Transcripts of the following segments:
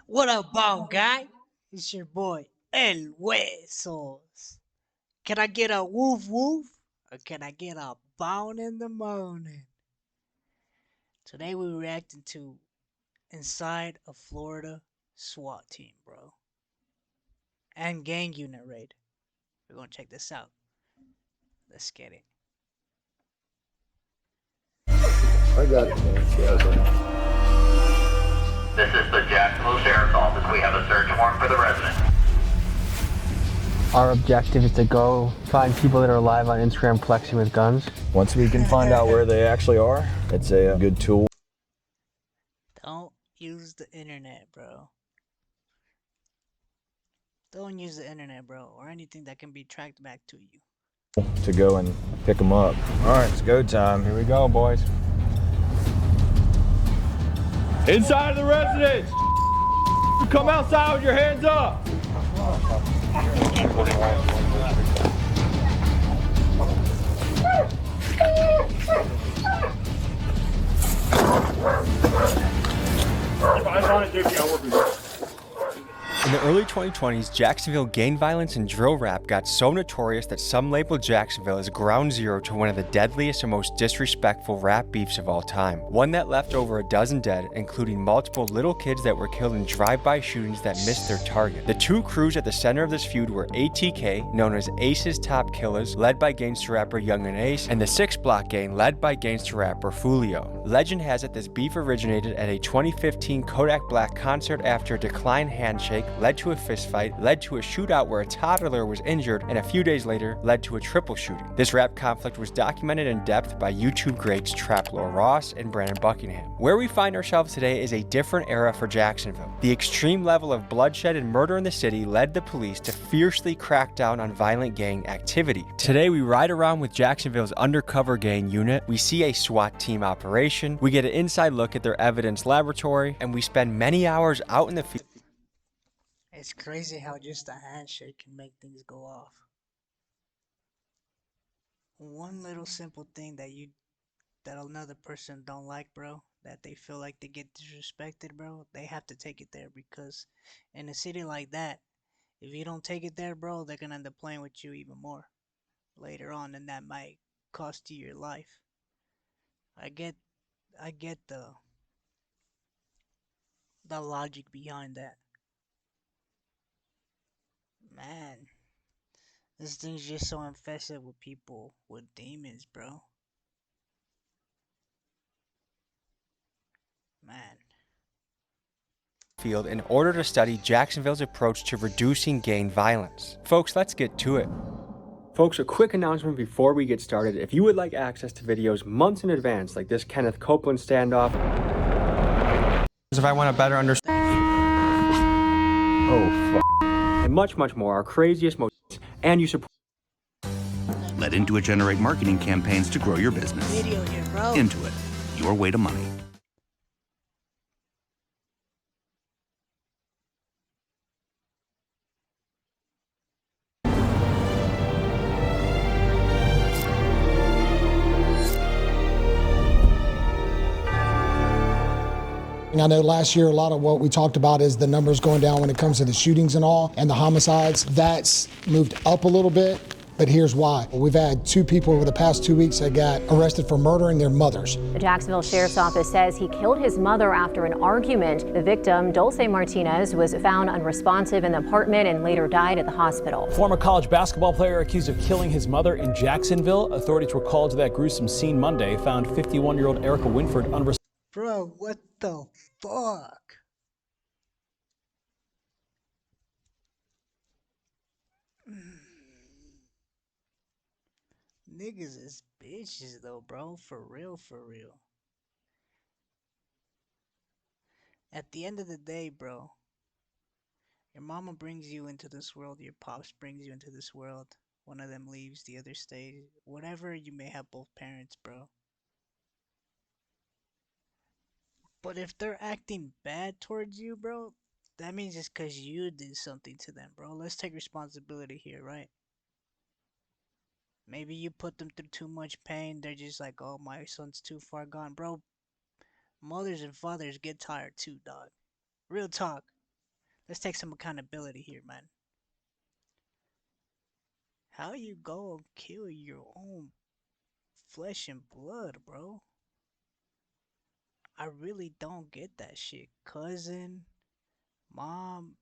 What up, ball guy? It's your boy, El Huesos. Can I get a woof woof? Or can I get a bone in the morning? Today we're reacting to Inside a Florida SWAT team, bro. And gang unit raid. We're gonna check this out. Let's get it. I got it, man. Yeah, This is the Jacksonville Sheriff's Office. We have a search warrant for the resident. Our objective is to go find people that are alive on Instagram flexing with guns. once we can find out where they actually are, it's a good tool Don't use the internet, bro. Don't use the internet, bro, or anything that can be tracked back to you. to go and pick them up. All right, it's go time. Here we go, boys. Inside of the residence! Come outside with your hands up! In the early 2020s, Jacksonville gang violence and drill rap got so notorious that some labeled Jacksonville as ground zero to one of the deadliest and most disrespectful rap beefs of all time. One that left over a dozen dead, including multiple little kids that were killed in drive-by shootings that missed their target. The two crews at the center of this feud were ATK, known as Ace's Top Killers, led by gangster rapper Young and Ace, and the 6 Block Gang, led by gangster rapper Fulio. Legend has it this beef originated at a 2015 Kodak Black concert after a declined handshake, led to a fistfight, led to a shootout where a toddler was injured, and a few days later led to a triple shooting. This rap conflict was documented in depth by YouTube greats Trap Lord Ross and Brandon Buckingham. Where we find ourselves today is a different era for Jacksonville. The extreme level of bloodshed and murder in the city led the police to fiercely crack down on violent gang activity. Today we ride around with Jacksonville's undercover gang unit, we see a SWAT team operation, we get an inside look at their evidence laboratory, and we spend many hours out in the field. It's crazy how just a handshake can make things go off. One little simple thing that another person don't like, bro, that they feel like they get disrespected, bro, they have to take it there because in a city like that, if you don't take it there, bro, they're gonna end up playing with you even more later on, and that might cost you your life. I get the logic behind that. Man, this thing's just so infested with people with demons, bro. Man. Field in order to study Jacksonville's approach to reducing gang violence. Folks, let's get to it. Folks, a quick announcement before we get started. If you would like access to videos months in advance, like this Kenneth Copeland standoff, if I want to better understand, and much more, our craziest, most, and you support. Let Intuit generate marketing campaigns to grow your business. Video here, bro. Intuit, your way to money. I know last year a lot of what we talked about is the numbers going down when it comes to the shootings and all, and the homicides. That's moved up a little bit, but here's why. We've had 2 people over the past 2 weeks that got arrested for murdering their mothers. The Jacksonville Sheriff's Office says he killed his mother after an argument. The victim, Dulce Martinez, was found unresponsive in the apartment and later died at the hospital. Former college basketball player accused of killing his mother in Jacksonville. Authorities were called to that gruesome scene Monday, found 51-year-old Erica Winford unresponsive. Bro, what the fuck? Niggas is bitches though, bro. For real, for real. At the end of the day, bro, your mama brings you into this world, your pops brings you into this world. One of them leaves, the other stays. Whatever, you may have both parents, bro. But if they're acting bad towards you, bro, that means it's because you did something to them, bro. Let's take responsibility here, right? Maybe you put them through too much pain. They're just like, oh, my son's too far gone. Bro, mothers and fathers get tired too, dog. Real talk. Let's take some accountability here, man. How you go and kill your own flesh and blood, bro? I really don't get that shit. Cousin, mom,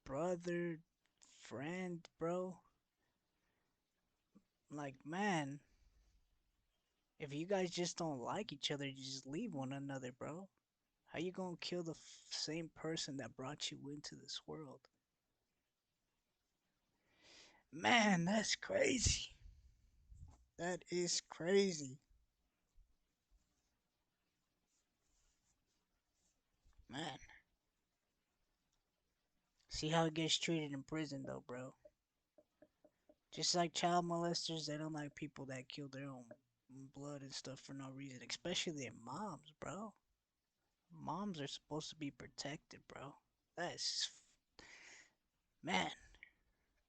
brother, friend, bro. Like, man, if you guys just don't like each other, you just leave one another, bro. How you gonna kill the same person that brought you into this world? Man, that's crazy. That is crazy. Man. See how it gets treated in prison, though, bro. Just like child molesters, they don't like people that kill their own blood and stuff for no reason. Especially their moms, bro. Moms are supposed to be protected, bro. That's... Man.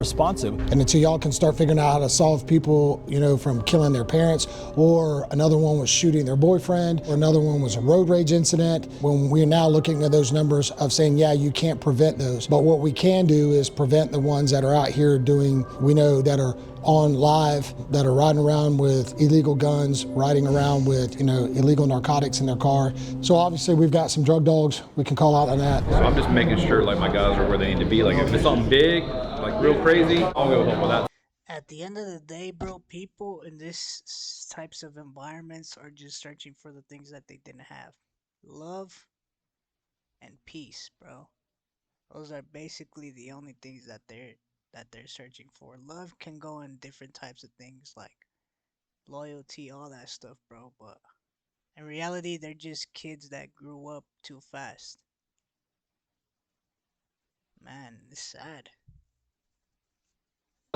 Responsive. And until y'all can start figuring out how to solve people, you know, from killing their parents, or another one was shooting their boyfriend, or another one was a road rage incident, when we're now looking at those numbers of saying, yeah, you can't prevent those. But what we can do is prevent the ones that are out here doing, we know that are on live, that are riding around with illegal guns, riding around with, you know, illegal narcotics in their car. So obviously we've got some drug dogs we can call out on that. So I'm just making sure like my guys are where they need to be. Like if it's something big, like real crazy, I'll go home with that. At the end of the day, bro, people in this types of environments are just searching for the things that they didn't have. Love and peace, bro. Those are basically the only things that they're searching for. Love can go in different types of things like loyalty, all that stuff, bro, but in reality, they're just kids that grew up too fast. Man, it's sad.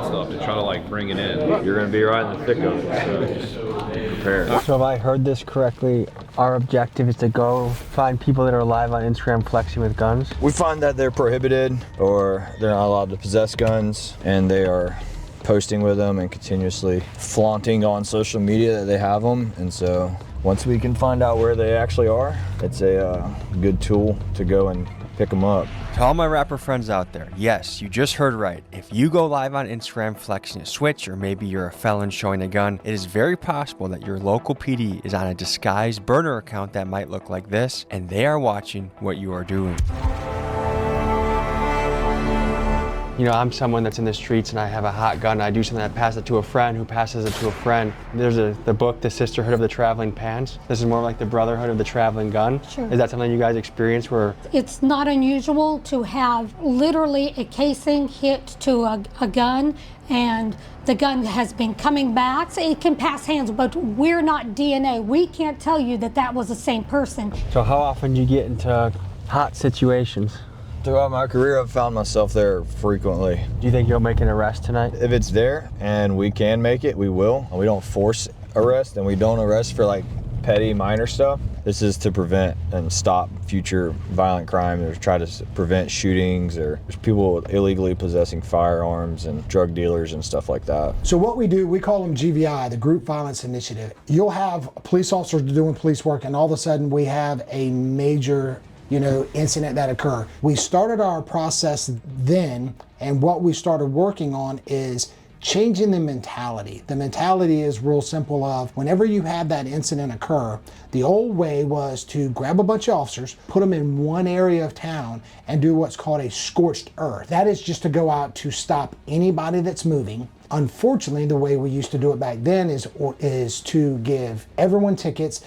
Stuff to try to like bring it in. You're gonna be right in the thick of it, so just prepare. So if I heard this correctly, our objective is to go find people that are live on Instagram flexing with guns. We find that they're prohibited or they're not allowed to possess guns, and they are posting with them and continuously flaunting on social media that they have them. And so once we can find out where they actually are, it's a good tool to go and pick them up. To all my rapper friends out there, yes, you just heard right. If you go live on Instagram flexing a switch, or maybe you're a felon showing a gun, it is very possible that your local PD is on a disguised burner account that might look like this, and they are watching what you are doing. You know, I'm someone that's in the streets and I have a hot gun. I do something, I pass it to a friend who passes it to a friend. There's the book, The Sisterhood of the Traveling Pants. This is more like the Brotherhood of the Traveling Gun. Sure. Is that something you guys experience where? It's not unusual to have literally a casing hit to a gun, and the gun has been coming back. So it can pass hands, but we're not DNA. We can't tell you that that was the same person. So how often do you get into hot situations? Throughout my career, I've found myself there frequently. Do you think you'll make an arrest tonight? If it's there and we can make it, we will. We don't force arrest, and we don't arrest for like petty minor stuff. This is to prevent and stop future violent crime, or try to prevent shootings, or people illegally possessing firearms, and drug dealers and stuff like that. So what we do, we call them GVI, the Group Violence Initiative. You'll have police officers doing police work, and all of a sudden we have a major incident that occur. We started our process then, and what we started working on is changing the mentality. The mentality is real simple of whenever you have that incident occur, the old way was to grab a bunch of officers, put them in one area of town, and do what's called a scorched earth. That is just to go out to stop anybody that's moving. Unfortunately, the way we used to do it back then is to give everyone tickets,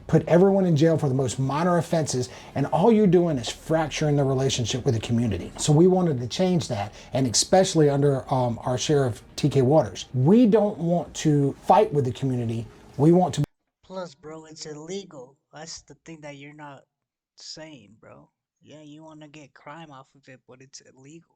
put everyone in jail for the most minor offenses, and all you're doing is fracturing the relationship with the community. So we wanted to change that, and especially under our Sheriff TK Waters. We don't want to fight with the community. We want to. Plus, bro, it's illegal. That's the thing that you're not saying, bro. Yeah, you want to get crime off of it, but it's illegal.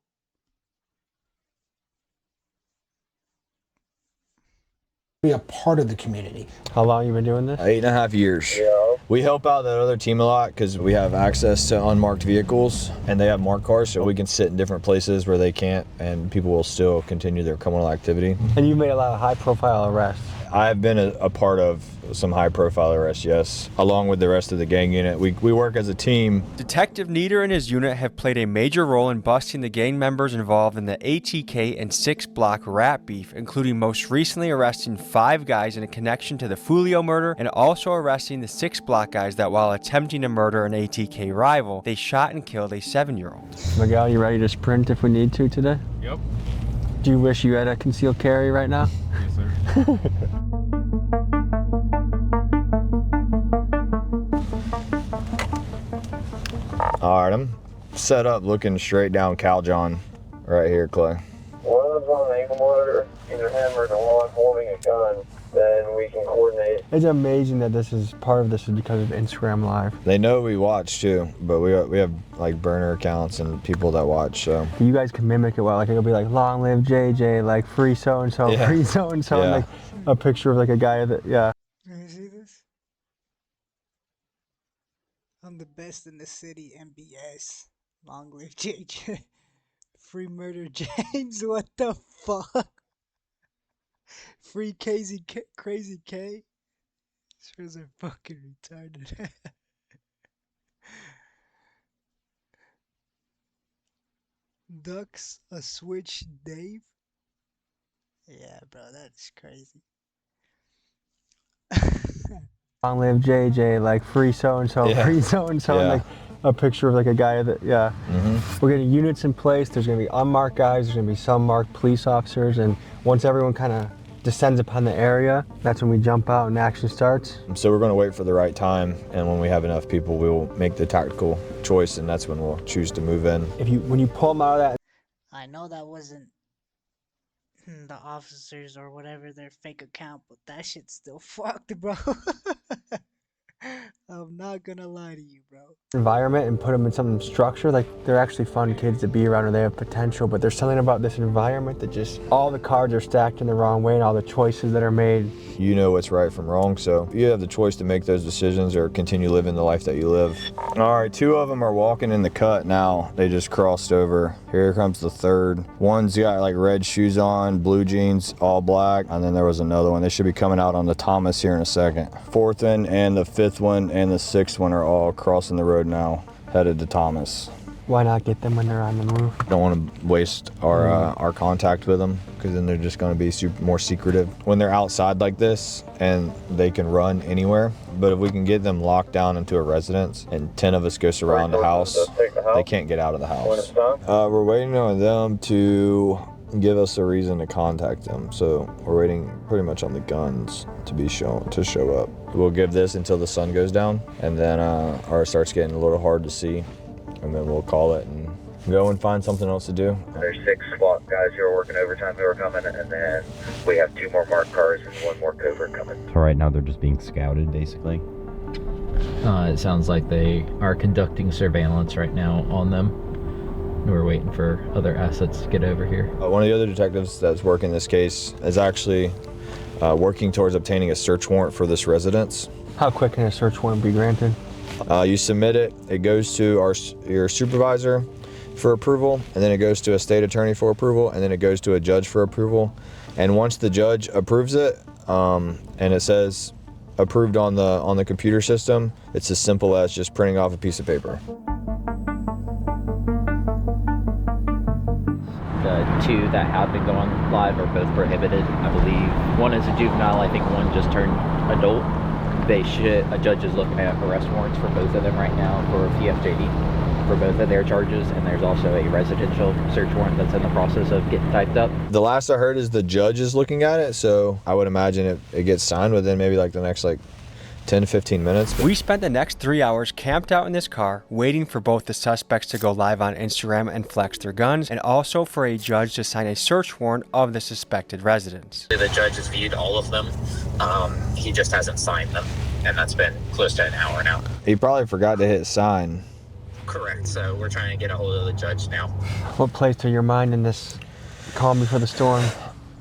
Be a part of the community. How long you been doing this? 8.5 years. Yeah. We help out that other team a lot because we have access to unmarked vehicles, and they have marked cars, so we can sit in different places where they can't, and people will still continue their criminal activity. And you made a lot of high-profile arrests. I've been a part of some high-profile arrests, yes, along with the rest of the gang unit. We work as a team. Detective Nieder and his unit have played a major role in busting the gang members involved in the ATK and 6 Block rap beef, including most recently arresting 5 guys in a connection to the Fulio murder and also arresting the 6 Block guys that while attempting to murder an ATK rival, they shot and killed a 7-year-old. Miguel, you ready to sprint if we need to today? Yep. Do you wish you had a concealed carry right now? Yes, sir. All right, I'm set up looking straight down Cal John right here, Clay. One of them's on the ankle monitor, either him or the one holding a gun, then we can coordinate. It's amazing that this is part of this is because of Instagram Live. They know we watch too, but we have like burner accounts and people that watch, so. You guys can mimic it well, like it'll be like long live JJ, like free so-and-so, Yeah. free so-and-so, Yeah. and like a picture of like a guy that, yeah. You see this? I'm the best in the city, MBS. Long live JJ. Free murder James, what the fuck? Free Crazy K. These fools are fucking retarded. Ducks a switch Dave? Yeah, bro, that's crazy. Long live JJ, like free so-and-so, Yeah. free so-and-so, and Yeah. like a picture of like a guy that, yeah. We're getting units in place. There's gonna be unmarked guys, there's gonna be some marked police officers, and once everyone kind of descends upon the area, that's when we jump out and action starts. So we're gonna wait for the right time, and when we have enough people, we will make the tactical choice, and that's when we'll choose to move in. When you pull them out of that. I know that wasn't the officers or whatever their fake account, but that shit's still fucked, bro. I'm not gonna lie to you, bro. Environment and put them in some structure, like they're actually fun kids to be around and they have potential, but there's something about this environment that just all the cards are stacked in the wrong way and all the choices that are made. You know what's right from wrong, so you have the choice to make those decisions or continue living the life that you live. All right, 2 of them are walking in the cut now. They just crossed over. Here comes the 3rd. One's got like red shoes on, blue jeans, all black, and then there was another one. They should be coming out on the Thomas here in a second. 4th one and the 5th one and the 6th one are all crossing the road now, headed to Thomas. Why not get them when they're on the move? Don't want to waste our contact with them, because then they're just going to be more secretive when they're outside like this and they can run anywhere. But if we can get them locked down into a residence and 10 of us go surround the house, they can't get out of the house. We're waiting on them to give us a reason to contact them. So we're waiting pretty much on the guns to show up. We'll give this until the sun goes down, and then or it starts getting a little hard to see, and then we'll call it and go and find something else to do. There's 6 SWAT guys who are working overtime who are coming, and then we have 2 more marked cars and 1 more covert coming. So right now they're just being scouted, basically. It sounds like they are conducting surveillance right now on them. We're waiting for other assets to get over here. One of the other detectives that's working this case is actually working towards obtaining a search warrant for this residence. How quick can a search warrant be granted? You submit it, it goes to your supervisor for approval, and then it goes to a state attorney for approval, and then it goes to a judge for approval. And once the judge approves it, and it says approved on the computer system, it's as simple as just printing off a piece of paper. The 2 that have been going live are both prohibited, I believe. One is a juvenile, I think one just turned adult. A judge is looking at arrest warrants for both of them right now for PFJD for both of their charges, and there's also a residential search warrant that's in the process of getting typed up. The last I heard is the judge is looking at it, so I would imagine it gets signed within maybe like the next 10 to 15 minutes. We spent the next 3 hours camped out in this car, waiting for both the suspects to go live on Instagram and flex their guns, and also for a judge to sign a search warrant of the suspected residents. The judge has viewed all of them. He just hasn't signed them, and that's been close to an hour now. He probably forgot to hit sign. Correct, so we're trying to get a hold of the judge now. What plays through your mind in this calm before the storm?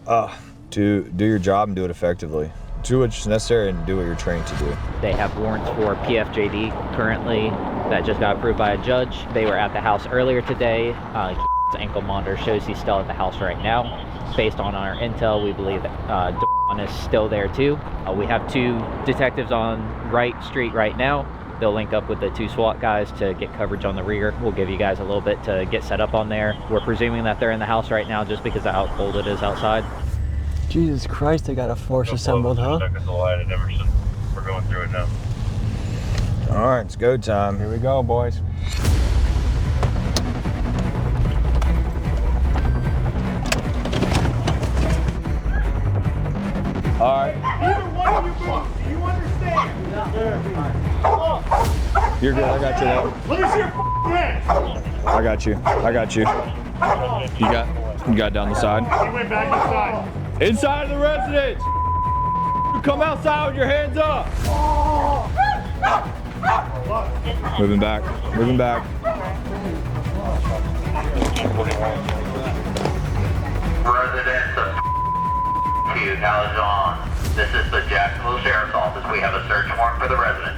To do your job and do it effectively. Do what's necessary and do what you're trained to do. They have warrants for PFJD currently that just got approved by a judge. They were at the house earlier today. His ankle monitor shows he's still at the house right now. Based on our intel, we believe that is still there too. We have 2 detectives on Wright Street right now. They'll link up with the 2 SWAT guys to get coverage on the rear. We'll give you guys a little bit to get set up on there. We're presuming that they're in the house right now just because of how cold it is outside. Jesus Christ, they got a force assembled, huh? We're going through it now. All right, it's go time. Here we go, boys. All right. Either one of you move. Do you understand? You're good. I got you, though. Let me see your hands. I got you. I got you. You got down the side. He went back inside. Inside of the residence. You come outside with your hands up. Moving back. Moving back. Residents of knowledge on. This is the Jacksonville Sheriff's Office. We have a search warrant for the resident.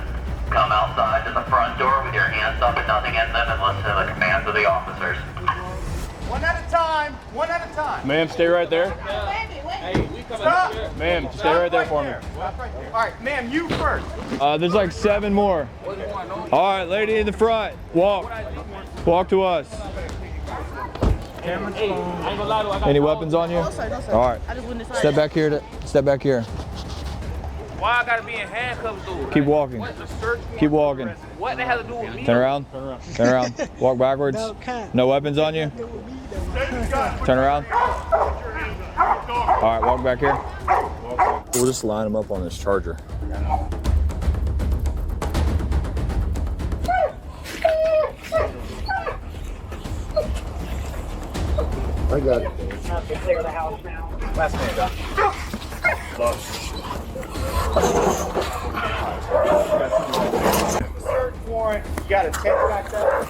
Come outside to the front door with your hands up and nothing in them and listen to the commands of the officers. One at a time. One at a time. Ma'am, stay right there. Stop. Ma'am, stay right there for me. Stop right there. All right, ma'am, you first. There's like 7 more. All right, lady in the front. Walk. Walk to us. Any weapons on you? No, sir. All right. Step back here. Step back here. Why I gotta be in handcuffs, dude? Keep walking. Keep walking. What they have to do with me? Turn around. Turn around. Walk backwards. No weapons on you. Turn around. All right, walk back here. We'll just line them up on this charger. I got it. Clear the house now. Last man, Doc. Search warrant. You got a tent back up.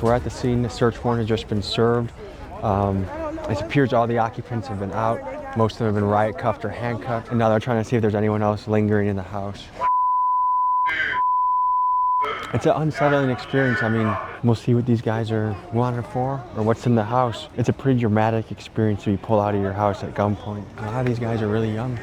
We're at the scene. The search warrant has just been served. It appears all the occupants have been out. Most of them have been riot cuffed or handcuffed, and now they're trying to see if there's anyone else lingering in the house. It's an unsettling experience. I mean, we'll see what these guys are wanted for or what's in the house. It's a pretty dramatic experience to be pulled out of your house at gunpoint. A lot of these guys are really young,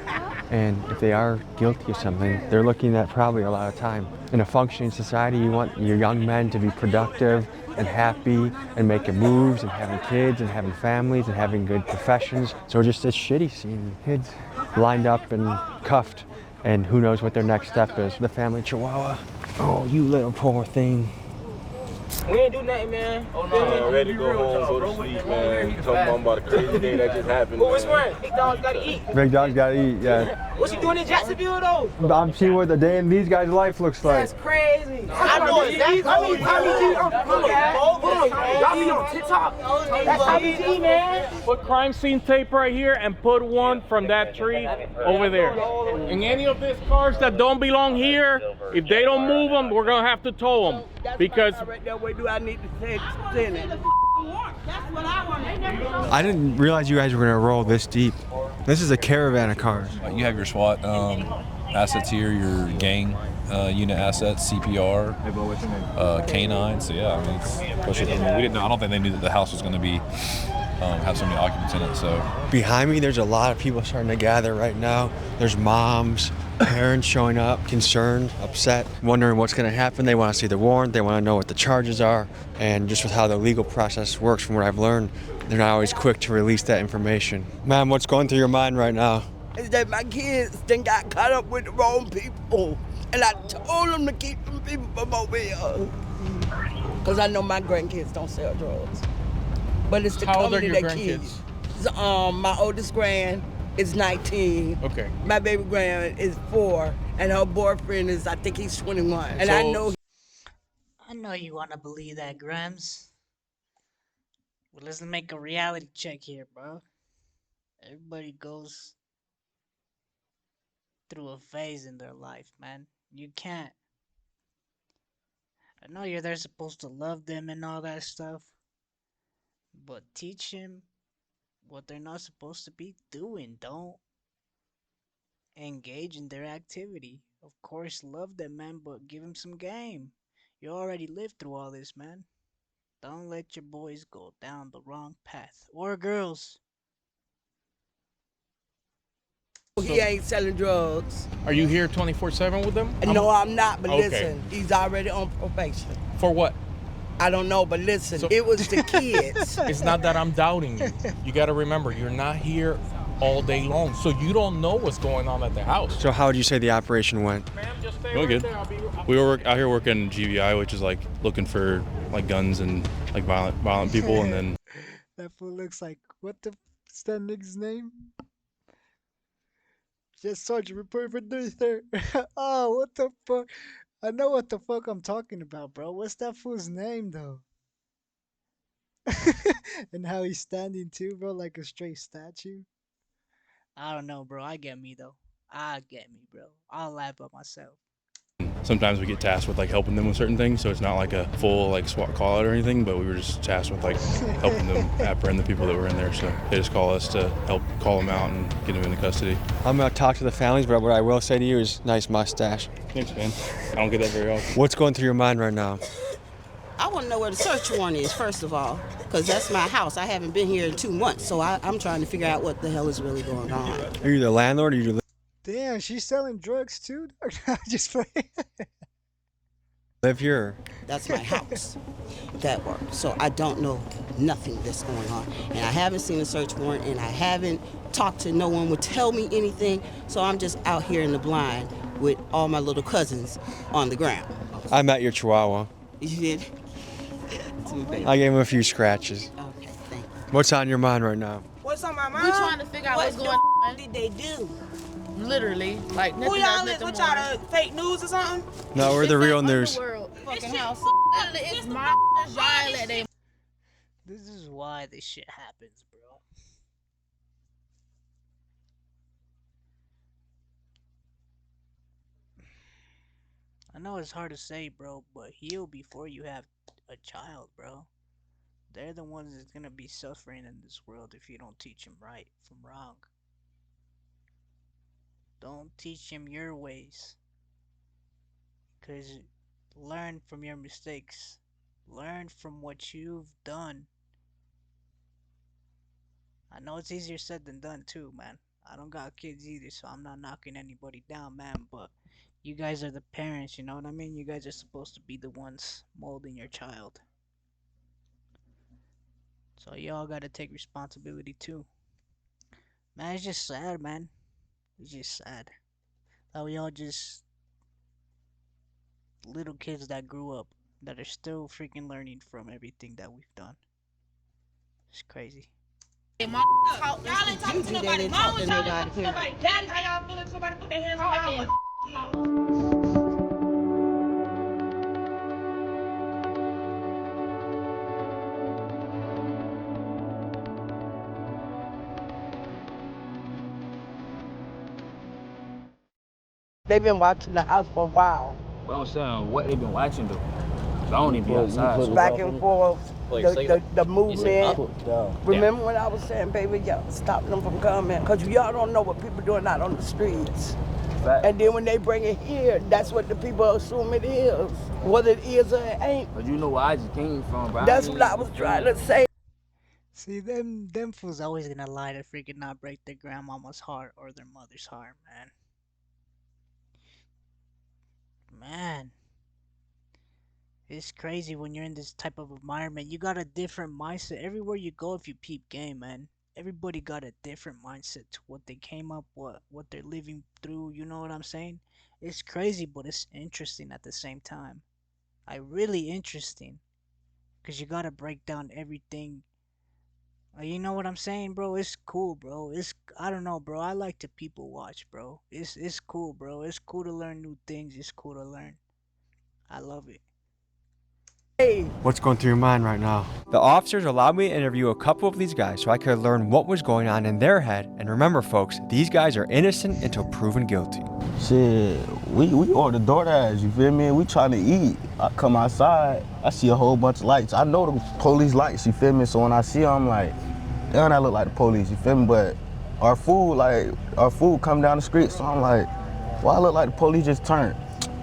and if they are guilty of something, they're looking at probably a lot of time. In a functioning society, you want your young men to be productive and happy and making moves and having kids and having families and having good professions. So just it's shitty seeing kids lined up and cuffed, and who knows what their next step is. The family chihuahua. Oh, you little poor thing. We ain't do nothing, man. Oh, no. I'm ready to go home, go to sleep, man. Talking about a crazy day that just happened. What's wrong? Big dog's gotta eat. Big dogs gotta eat, yeah. What's he doing in Jacksonville, though? I'm seeing what the day in these guys' life looks like. That's crazy. I know exactly. Tommy G. Got me on TikTok. That's Tommy G, man. Put crime scene tape right here and put one from that tree over there. And any of these cars that don't belong here, if they don't move them, we're gonna have to tow them. Because where do I need to send it? I didn't realize you guys were gonna roll this deep. This is a caravan of cars. You have your SWAT assets here, your gang unit assets, CPR, K9. So yeah, I mean, we didn't know. I don't think they knew that the house was going to be have so many occupants in it. So behind me, there's a lot of people starting to gather right now. There's moms, parents showing up, concerned, upset, wondering what's going to happen. They want to see the warrant. They want to know what the charges are. And just with how the legal process works, from what I've learned, they're not always quick to release that information. Ma'am, what's going through your mind right now? Is that my kids then got caught up with the wrong people. And I told them to keep them people from over here. Because I know my grandkids don't sell drugs. But it's the How old are company your that grandkids? kids. My oldest grand is 19. Okay. My baby grand is 4. And her boyfriend is, I think he's 21. And I know. I know you want to believe that, Grams. Well, let's make a reality check here, bro. Everybody goes through a phase in their life, man. You can't. I know they're supposed to love them and all that stuff, but teach them what they're not supposed to be doing. Don't engage in their activity. Of course, love them, man, but give them some game. You already lived through all this, man. Don't let your boys go down the wrong path. Or girls. He ain't selling drugs. Are you here 24/7 with them? No, I'm not, but Okay. listen, he's already on probation. For what? I don't know, but listen, it was the kids. It's not that I'm doubting you. You got to remember, you're not here all day long, so you don't know what's going on at the house. So how would you say the operation went? Really good. We were out here working GVI, which is like looking for like guns and like violent people, and then That fool looks like, what's that nigga's name? Just Sergeant, report for duty, sir. Oh, what the fuck? I know what the fuck I'm talking about, bro. What's that fool's name, though? And how he's standing too, bro, like a straight statue. I don't know, bro. I get me, though. I get me, bro. I'll laugh at myself. sometimes we get tasked with like helping them with certain things. So it's not like a full like SWAT call out or anything, but we were just tasked with like helping them apprehend the people that were in there. So they just call us to help call them out and get them into custody. I'm gonna talk to the families, but what I will say to you is nice mustache. Thanks, man. I don't get that very often. What's going through your mind right now? I want to know where the search warrant is, first of all, because that's my house. I haven't been here in 2 months, so I'm trying to figure out what the hell is really going on. Are you the landlord or you Damn, she's selling drugs too? Just playing. live here? That's my house. That works. So I don't know nothing that's going on. And I haven't seen a search warrant, and I haven't talked to no one would tell me anything. So I'm just out here in the blind with all my little cousins on the ground. I met your chihuahua. You did? I gave him a few scratches. Okay, thank you. What's on your mind right now? What's on my mind? We trying to figure out what's going on. Did they do? Literally, like Who nothing y'all else, is? nothing What more. y'all the fake news or something? No, we're the real news. Fucking house. It's my y'all let they. This is why this shit happens, bro. I know it's hard to say, bro, but heal before you have a child, bro. They're the ones that's gonna be suffering in this world if you don't teach them right from wrong. Don't teach them your ways. 'Cause learn from your mistakes. Learn from what you've done. I know it's easier said than done too, man. I don't got kids either, so I'm not knocking anybody down, man, but you guys are the parents, you know what I mean? You guys are supposed to be the ones molding your child. So y'all gotta take responsibility too. Man, it's just sad, man. It's just sad that we all just little kids that grew up that are still freaking learning from everything that we've done. It's crazy. Y'all ain't talking to nobody. Mom was talking to somebody. Daddy, how y'all feeling? Somebody put their hands on my They've been watching the house for a while. Well, I'm saying what they been watching though. I don't even be outside. Back and forth, the movement. Yeah. Remember when I was saying, baby, y'all stop them from coming? Because y'all don't know what people doing out on the streets. Fact. And then when they bring it here, that's what the people assume it is. Whether it is or it ain't. But you know where I just came from, bro. That's what I was trying to say. See, them fools always gonna lie to freaking not break their grandmama's heart or their mother's heart, man. Man. It's crazy when you're in this type of environment. You got a different mindset. Everywhere you go, if you peep game, man, everybody got a different mindset to what they came up, what they're living through. You know what I'm saying? It's crazy, but it's interesting at the same time. Really interesting. Because you got to break down everything. You know what I'm saying, bro? It's cool, bro. I don't know, bro. I like to people watch, bro. It's cool, bro. It's cool to learn new things. It's cool to learn. I love it. What's going through your mind right now? The officers allowed me to interview a couple of these guys so I could learn what was going on in their head. And remember, folks, these guys are innocent until proven guilty. Shit, we order DoorDash, you feel me? We trying to eat. I come outside, I see a whole bunch of lights. I know the police lights, you feel me? So when I see them, I'm like, damn, that look like the police, you feel me? But our food come down the street, so I'm like, why I look like the police just turned?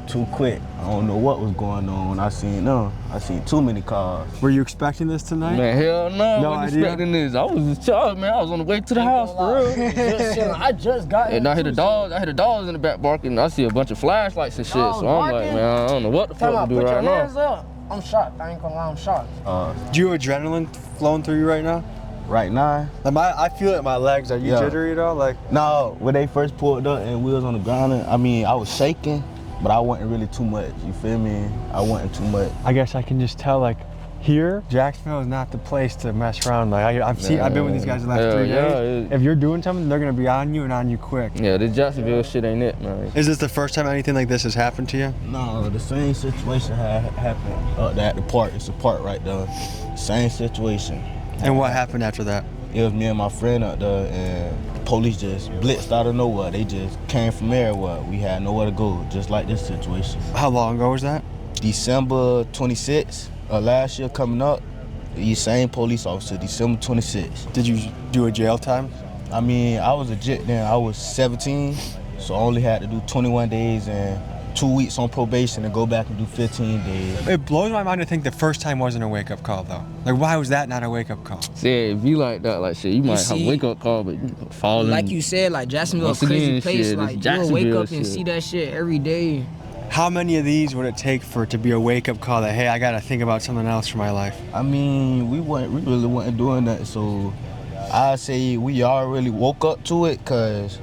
too quick. I don't know what was going on when I seen them. I seen too many cars. Were you expecting this tonight? Man, hell no. No I wasn't idea? expecting this. I was just charged, man. I was on the way to the house for real. I just got And I hear the dogs in the back barking. I see a bunch of flashlights and shit. So I'm like, man, I don't know what the fuck to do right now. Up. I'm shocked. I ain't gonna lie, I'm shocked. Do you have adrenaline flowing through you right now? Right now? I feel it in my legs. Are you jittery at all? No, when they first pulled up and we was on the ground, I mean, I was shaking, but I wasn't really too much. You feel me? I wasn't too much. I guess I can just tell, here, Jacksonville is not the place to mess around. I've been with these guys the last 3 days. If you're doing something, they're gonna be on you and on you quick. Yeah, this Jacksonville shit ain't it, man. Is this the first time anything like this has happened to you? No, the same situation happened at the park. It's a park right there. Same situation. And what happened after that? It was me and my friend up there, and the police just blitzed out of nowhere. They just came from everywhere. We had nowhere to go, just like this situation. How long ago was that? December 26th of last year coming up. These same police officer, December 26th. Did you do a jail time? I mean, I was legit then. I was 17, so I only had to do 21 days and 2 weeks on probation and go back and do 15 days. It blows my mind to think the first time wasn't a wake-up call, though. Why was that not a wake-up call? See, if you like that, shit, you might have a wake-up call, but you fall in. Like you said, Jacksonville, a crazy place. You'll wake up and see that shit every day. How many of these would it take for it to be a wake-up call that, hey, I gotta think about something else for my life? I mean, we really wasn't doing that, so I say we all really woke up to it, cause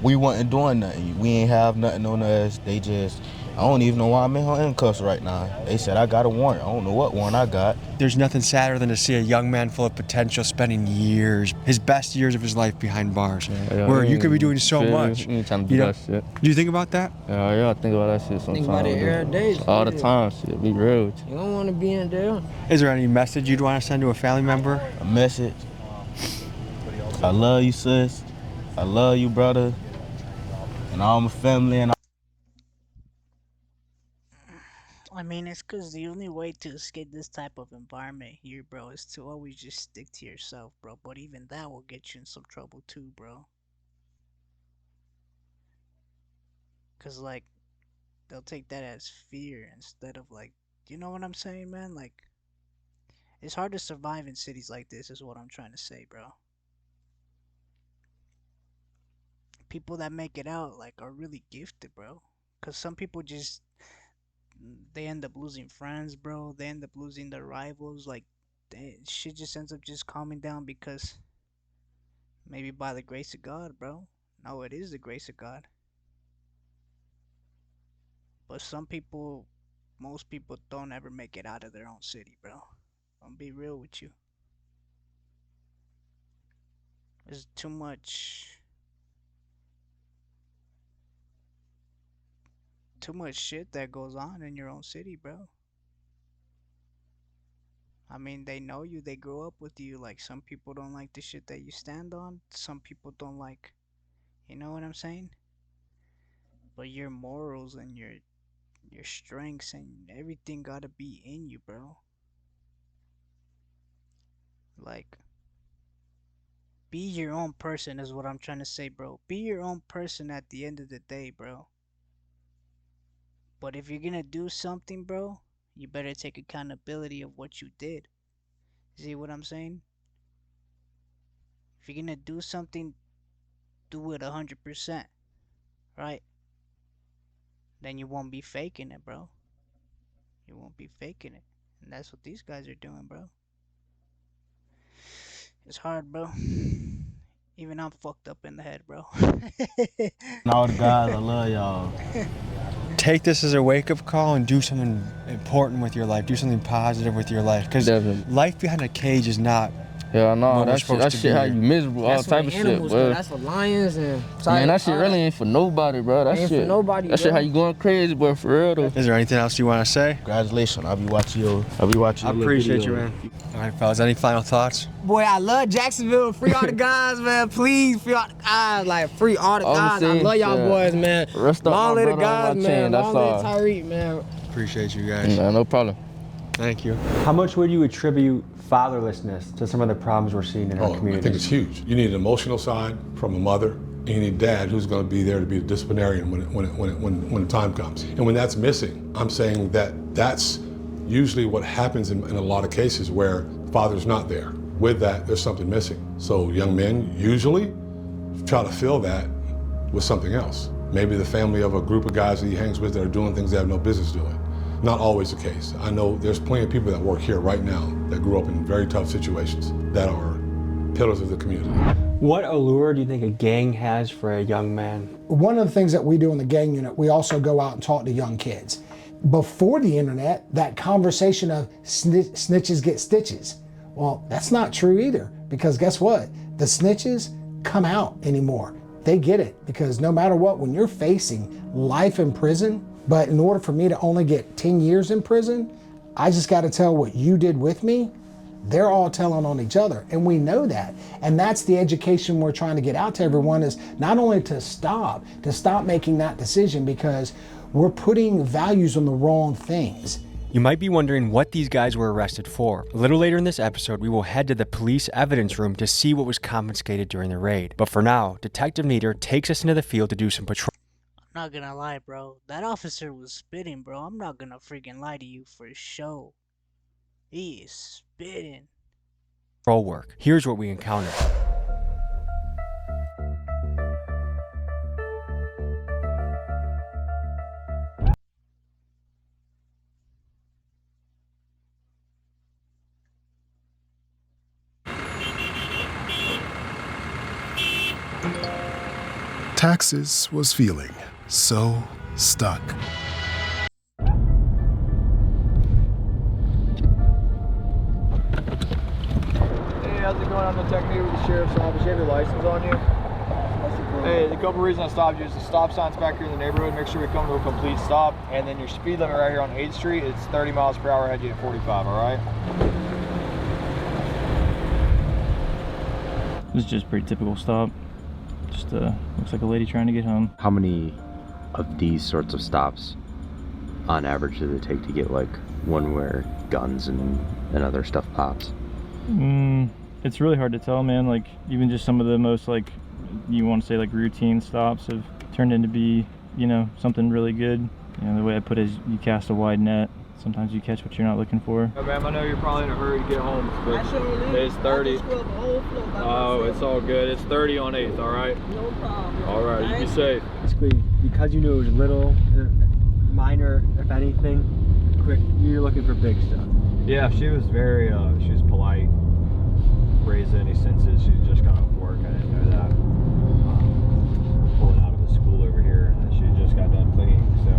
we wasn't doing nothing. We ain't have nothing on us. They just, I don't even know why I'm in handcuffs right now. They said I got a warrant. I don't know what warrant I got. There's nothing sadder than to see a young man full of potential spending years, his best years of his life behind bars, where you could be doing so much. You trying to do that shit. Do you think about that? Yeah, I think about that shit sometimes. Think about it every day. All the time, shit. Be real with you. You don't want to be in jail. Is there any message you'd want to send to a family member? A message. I love you, sis. I love you, brother. And all my family and I mean, it's because the only way to escape this type of environment here, bro, is to always just stick to yourself, bro. But even that will get you in some trouble too, bro. Because, they'll take that as fear instead of, you know what I'm saying, man? It's hard to survive in cities like this, is what I'm trying to say, bro. People that make it out, are really gifted, bro. Because some people just, they end up losing friends, bro. They end up losing their rivals. Shit just ends up just calming down because maybe by the grace of God, bro. No, it is the grace of God. But some people, most people don't ever make it out of their own city, bro. I'll be real with you. There's too much shit that goes on in your own city, bro. I mean, they know you, they grow up with you. Some people don't like the shit that you stand on. Some people don't like, you know what I'm saying? But your morals and your strengths and everything gotta be in you, bro. Be your own person is what I'm trying to say, bro. Be your own person at the end of the day, bro. But if you're gonna do something, bro, you better take accountability of what you did. See what I'm saying? If you're gonna do something, do it 100%. Right? Then you won't be faking it, bro. You won't be faking it. And that's what these guys are doing, bro. It's hard, bro. Even I'm fucked up in the head, bro. And all the guys, I love y'all. Take this as a wake-up call and do something important with your life. Do something positive with your life. Because life behind a cage is not. Yeah, no, that shit how you miserable, all type of shit, bro. That's for lions and. Man, that shit really ain't for nobody, bro. That shit. For nobody, that shit how you going crazy, bro, for real though. Is there anything else you want to say? Congratulations, I'll be watching your. I appreciate you, man. All right, fellas. Any final thoughts? Boy, I love Jacksonville. Free all the guys, man. Please, free all the guys. Free all the guys. I love y'all boys, man. Long live the guys, man. Long live Tyreek, man. Appreciate you guys. Nah, no problem. Thank you. How much would you attribute fatherlessness to some of the problems we're seeing in our community? I think it's huge. You need an emotional side from a mother, and you need dad who's going to be there to be a disciplinarian when the time comes. And when that's missing, I'm saying that that's usually what happens in a lot of cases where father's not there. With that, there's something missing. So young men usually try to fill that with something else. Maybe the family of a group of guys that he hangs with that are doing things they have no business doing. Not always the case. I know there's plenty of people that work here right now that grew up in very tough situations that are pillars of the community. What allure do you think a gang has for a young man? One of the things that we do in the gang unit, we also go out and talk to young kids. Before the internet, that conversation of snitches get stitches. Well, that's not true either, because guess what? The snitches come out anymore. They get it, because no matter what, when you're facing life in prison, but in order for me to only get 10 years in prison, I just got to tell what you did with me. They're all telling on each other, and we know that. And that's the education we're trying to get out to everyone, is not only to stop making that decision, because we're putting values on the wrong things. You might be wondering what these guys were arrested for. A little later in this episode, we will head to the police evidence room to see what was confiscated during the raid. But for now, Detective Nieder takes us into the field to do some patrol. I'm not gonna lie, bro. That officer was spitting, bro. I'm not gonna freaking lie to you for show. He is spitting. Patrol work. Here's what we encountered. Taxes was feeling so stuck. Hey, how's it going? I'm Detective Nieder with the Sheriff's Office. You have your license on you? Hey, the couple reasons I stopped you is the stop signs back here in the neighborhood. Make sure we come to a complete stop. And then your speed limit right here on 8th Street, it's 30 miles per hour. I had you at 45, all right? This is just a pretty typical stop. Just looks like a lady trying to get home. How many of these sorts of stops on average does it take to get like one where guns and other stuff pops? It's really hard to tell, man. Like even just some of the most like, you want to say like routine stops have turned into be, you know, something really good. You know, the way I put it is you cast a wide net. Sometimes you catch what you're not looking for. Oh, ma'am, I know you're probably in a hurry to get home, but it's 30. Oh, it's all good. It's 30 on 8th, all right? No problem. All right, you be safe. Basically, because you knew it was little, minor, if anything, quick, you're looking for big stuff. Yeah, she was very, she was polite, raised any senses. She was just got off work. I didn't know that. Pulling out of a school over here, and she just got done cleaning, so.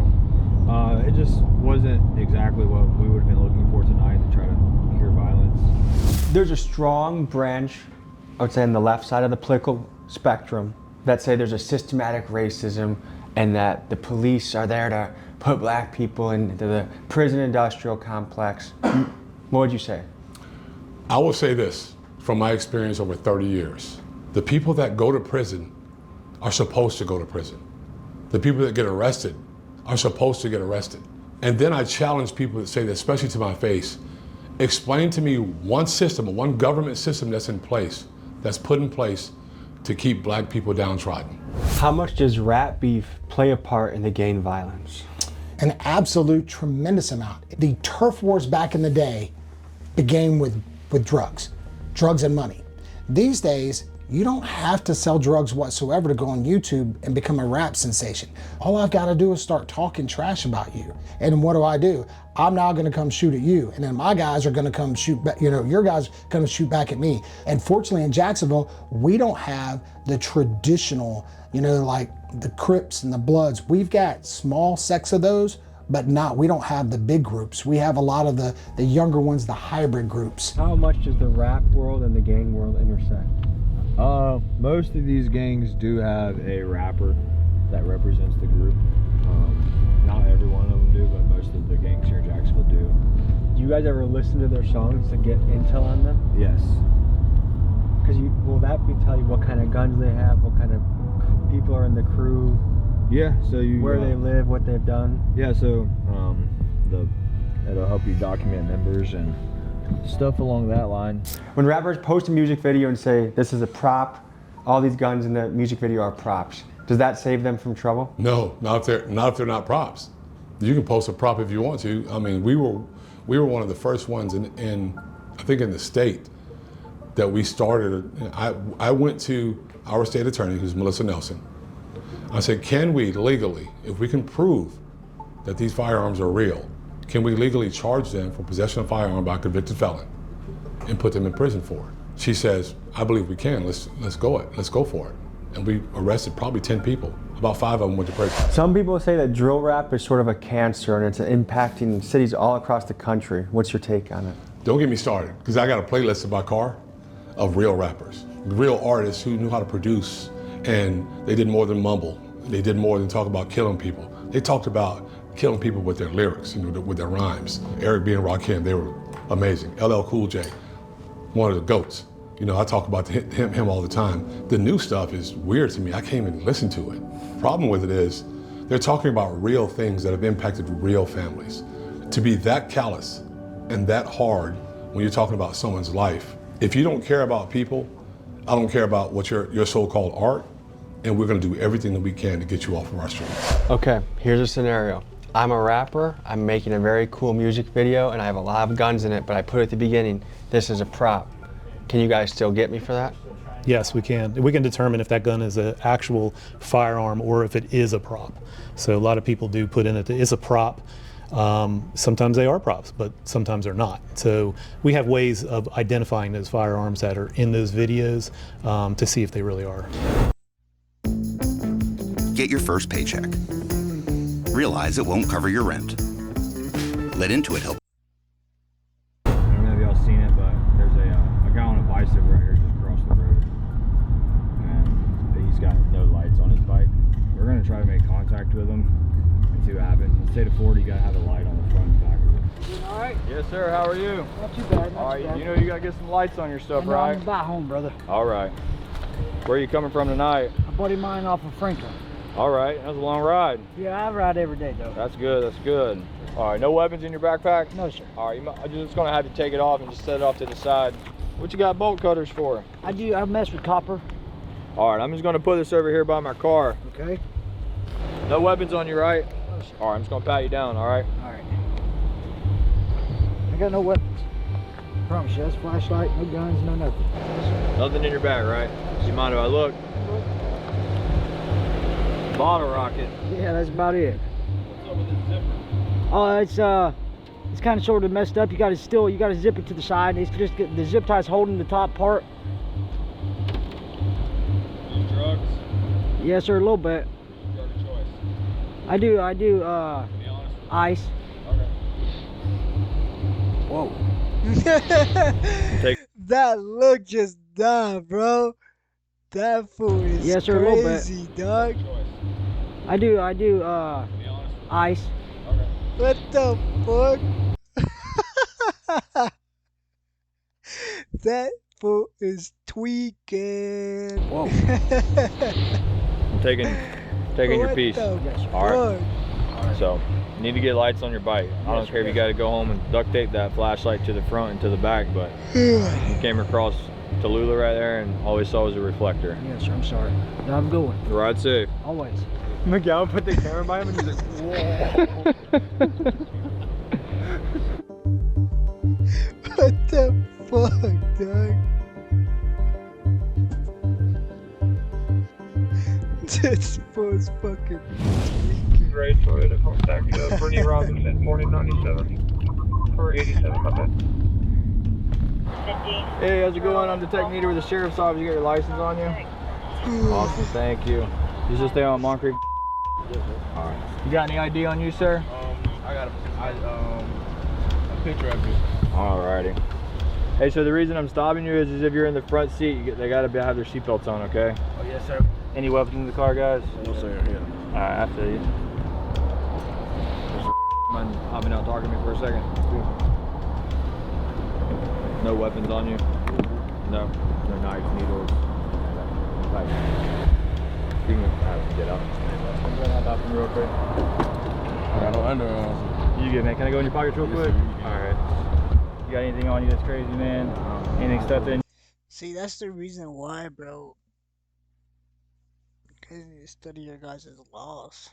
It just wasn't exactly what we would have been looking for tonight to try to cure violence. There's a strong branch, I would say, on the left side of the political spectrum that say there's a systematic racism and that the police are there to put black people into the prison industrial complex. What would you say? I will say this, from my experience over 30 years. The people that go to prison are supposed to go to prison. The people that get arrested are supposed to get arrested. And then I challenge people that say that, especially to my face, explain to me one system, one government system that's in place, that's put in place to keep black people downtrodden. How much does rap beef play a part in the gang violence? An absolute tremendous amount. The turf wars back in the day began with drugs and money. These days, you don't have to sell drugs whatsoever to go on YouTube and become a rap sensation. All I've got to do is start talking trash about you. And what do? I'm now going to come shoot at you. And then my guys are going to come shoot back, your guys are going to shoot back at me. And fortunately in Jacksonville, we don't have the traditional, like the Crips and the Bloods. We've got small sects of those, but we don't have the big groups. We have a lot of the younger ones, the hybrid groups. How much does the rap world and the gang world intersect? Most of these gangs do have a rapper that represents the group. Not every one of them do, but most of the gangs here in Jacksonville do. Do you guys ever listen to their songs to get intel on them? Yes. Because will that tell you what kind of guns they have, what kind of people are in the crew? Yeah, so where they live, what they've done. Yeah, so it'll help you document members and stuff along that line. When rappers post a music video and say this is a prop all these guns in the music video are props. Does that save them from trouble? No, not if they're not props. You can post a prop if you want to. I mean, we were one of the first ones in I think in the state that we started. I went to our state attorney, who's Melissa Nelson. I said, can we legally, if we can prove that these firearms are real, can we legally charge them for possession of a firearm by a convicted felon and put them in prison for it? She says, I believe we can. Let's go for it. And we arrested probably 10 people. About 5 of them went to prison. Some people say that drill rap is sort of a cancer and it's impacting cities all across the country. What's your take on it? Don't get me started, because I got a playlist in my car of real rappers, real artists who knew how to produce, and they did more than mumble. They did more than talk about killing people. They talked about killing people with their lyrics and with their rhymes. Eric B. and Rakim, they were amazing. LL Cool J, one of the GOATs. You know, I talk about him all the time. The new stuff is weird to me. I can't even listen to it. Problem with it is, they're talking about real things that have impacted real families. To be that callous and that hard when you're talking about someone's life, if you don't care about people, I don't care about what your so-called art, and we're gonna do everything that we can to get you off of our streets. Okay, here's a scenario. I'm a rapper, I'm making a very cool music video, and I have a lot of guns in it, but I put at the beginning, this is a prop. Can you guys still get me for that? Yes, we can. We can determine if that gun is an actual firearm or if it is a prop. So a lot of people do put in it that it's a prop. Sometimes they are props, but sometimes they're not. So we have ways of identifying those firearms that are in those videos to see if they really are. Get your first paycheck. Realize it won't cover your rent. Let Intuit help. I don't know if y'all seen it, but there's a guy on a bicycle right here just across the road. And he's got no lights on his bike. We're gonna try to make contact with him and see what happens. In the state of Florida, you gotta have a light on the front and back of it. All right? Yes, sir. How are you? Not too bad. All right. You know you gotta get some lights on your stuff, right? I'm about home, brother. All right. Where are you coming from tonight? A buddy of mine off of Franklin. All right. That's a long ride. Yeah, I ride every day, though. That's good. That's good. All right. No weapons in your backpack? No, sir. All right. I'm just gonna have to take it off and just set it off to the side. What you got bolt cutters for? I mess with copper. All right. I'm just gonna put this over here by my car. Okay. No weapons on you, right? No, sir. All right. I'm just gonna pat you down. All right. All right. I got no weapons. I promise you, that's flashlight, no guns, no nothing. Nothing in your bag, right? Do you mind if I look? Bottle rocket. Yeah, that's about it. What's up with this zipper? Oh, it's kind of sort of messed up. You got to zip it to the side. It's just the zip tie's holding the top part. You drugs? Yes, sir, a little bit. Drug of choice. I do. Be honest with me. Ice. Okay. Whoa. That look just done, bro. That fool is yes, sir, crazy, dog. I do. Ice. Okay. What the fuck? That fool is tweaking. Whoa. I'm taking your What piece. the All right. So, you need to get lights on your bike. I don't care if you got to go home and duct tape that flashlight to the front and to the back, but you came across Tallulah right there and all we saw was a reflector. Yes, sir, I'm sorry. No, I'm going. Ride safe. Always. McGowan put the camera by him and he's like, whoa. What the fuck, dog? This fool's fucking tweaking. Ray Toyota, contact Brittany Robinson, morning 97 or 87, my bad. Hey, how's it going? I'm Detective Neater with the Sheriff's Office. You got your license on you? Awesome, thank you. You just stay on Moncrief. All right. You got any ID on you, sir? I got a picture of you. Alrighty. Hey, so the reason I'm stopping you is if you're in the front seat, they gotta have their seatbelts on, okay? Oh, yes, sir. Any weapons in the car, guys? No, sir, yeah. Alright, I feel you. Mind hopping out talking to me for a second? No weapons on you? No? No knives, needles? Like, you can get up. I'm gonna hop out from real quick. I got no underarms. You good, man? Can I go in your pockets real quick? Alright. You got anything on you that's crazy, man? Anything stuffed in? See, that's the reason why, bro. Study your guys' laws.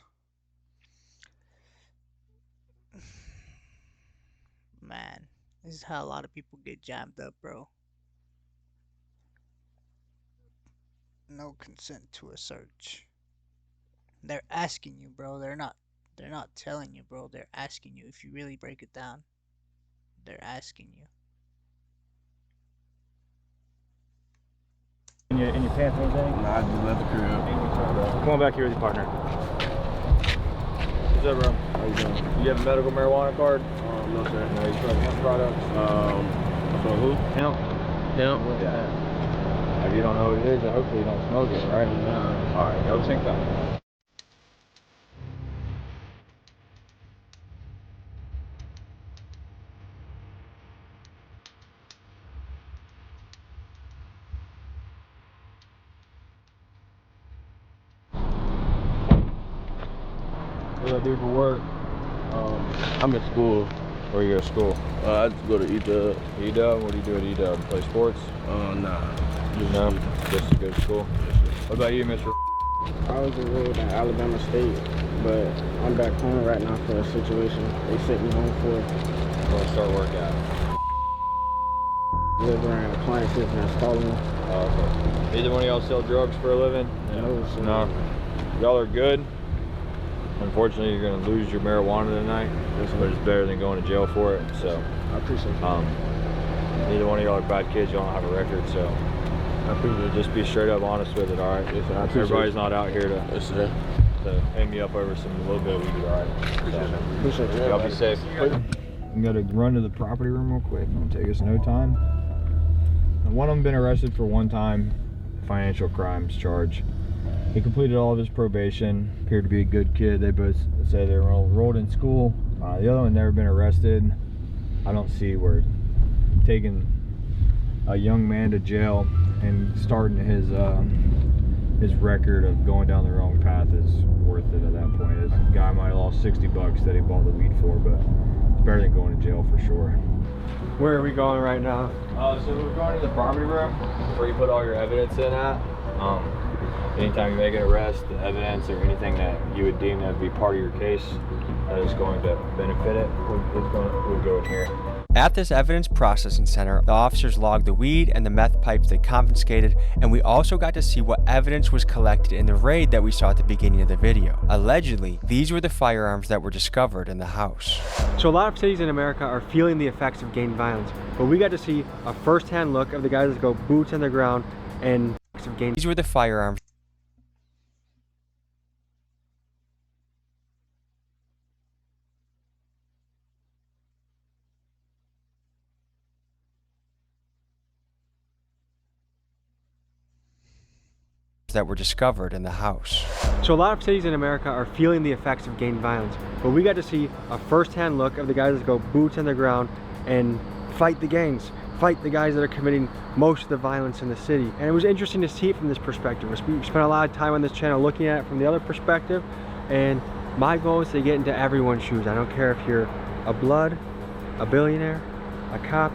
Man, this is how a lot of people get jammed up, bro. No consent to a search. They're asking you, bro. They're not telling you, bro. They're asking you. If you really break it down, they're asking you. In your pants or anything? Nah, I just left the crib. Come on back here with your partner. What's up, bro? How you doing? You have a medical marijuana card? No, sir. No, you smoke hemp products? For who? Hemp. Yeah. If you don't know what it is, then hopefully you don't smoke it, right? No. Alright, go sync that. What do I do for work? I'm in school. Where you go to school? I just go to EW. EW? What do you do at EW? Play sports? Nah. No, just to go to school. What about you, Mr.? I was enrolled at Alabama State, but I'm back home right now for a situation they sent me home for. Where to start work at? Delivering appliances and installing them. Oh, okay. Either one of y'all sell drugs for a living? No, sir. No. Y'all are good. Unfortunately, you're going to lose your marijuana tonight, but it's better than going to jail for it. So I appreciate that. Neither one of y'all are bad kids. Y'all don't have a record, so I appreciate it. Just be straight up honest with it, all right? Yes, sir. I appreciate Everybody's it. not out here to, Yes, sir. to hang me up over a little bit of weed, all right? Appreciate it. Y'all be safe. I'm going to run to the property room real quick. It'll take us no time. And one of them been arrested for one-time financial crimes charge. He completed all of his probation, appeared to be a good kid. They both say they were enrolled in school. The other one never been arrested. I don't see where taking a young man to jail and starting his record of going down the wrong path is worth it at that point. This guy might have lost 60 bucks that he bought the weed for, but it's better than going to jail for sure. Where are we going right now? So we're going to the property room where you put all your evidence in at. Anytime you make an arrest, the evidence or anything that you would deem that would be part of your case that is going to benefit it would go in here. At this evidence processing center, the officers logged the weed and the meth pipes they confiscated, and we also got to see what evidence was collected in the raid that we saw at the beginning of the video. Allegedly, these were the firearms that were discovered in the house. So a lot of cities in America are feeling the effects of gang violence, but we got to see a first-hand look of the guys that go boots on the ground and of gang. These were the firearms that were discovered in the house. So a lot of cities in America are feeling the effects of gang violence, but we got to see a first-hand look of the guys that go boots on the ground and fight the gangs, fight the guys that are committing most of the violence in the city. And it was interesting to see it from this perspective. We spent a lot of time on this channel looking at it from the other perspective, and my goal is to get into everyone's shoes. I don't care if you're a blood, a billionaire, a cop,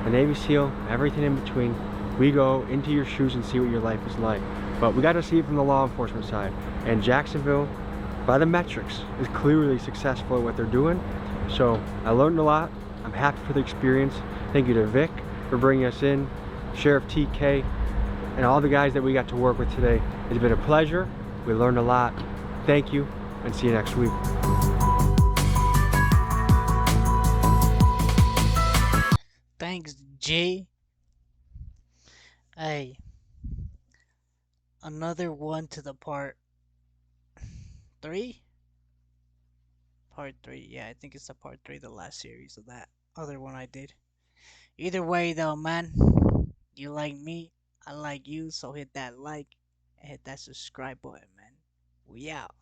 a Navy SEAL, everything in between. We go into your shoes and see what your life is like. But we got to see it from the law enforcement side. And Jacksonville, by the metrics, is clearly successful at what they're doing. So I learned a lot. I'm happy for the experience. Thank you to Vic for bringing us in, Sheriff TK, and all the guys that we got to work with today. It's been a pleasure. We learned a lot. Thank you, and see you next week. Thanks, G. Hey, another one to the part 3? Part 3, yeah, I think it's the part 3, the last series of that other one I did. Either way though, man, you like me, I like you, so hit that like and hit that subscribe button, man. We out.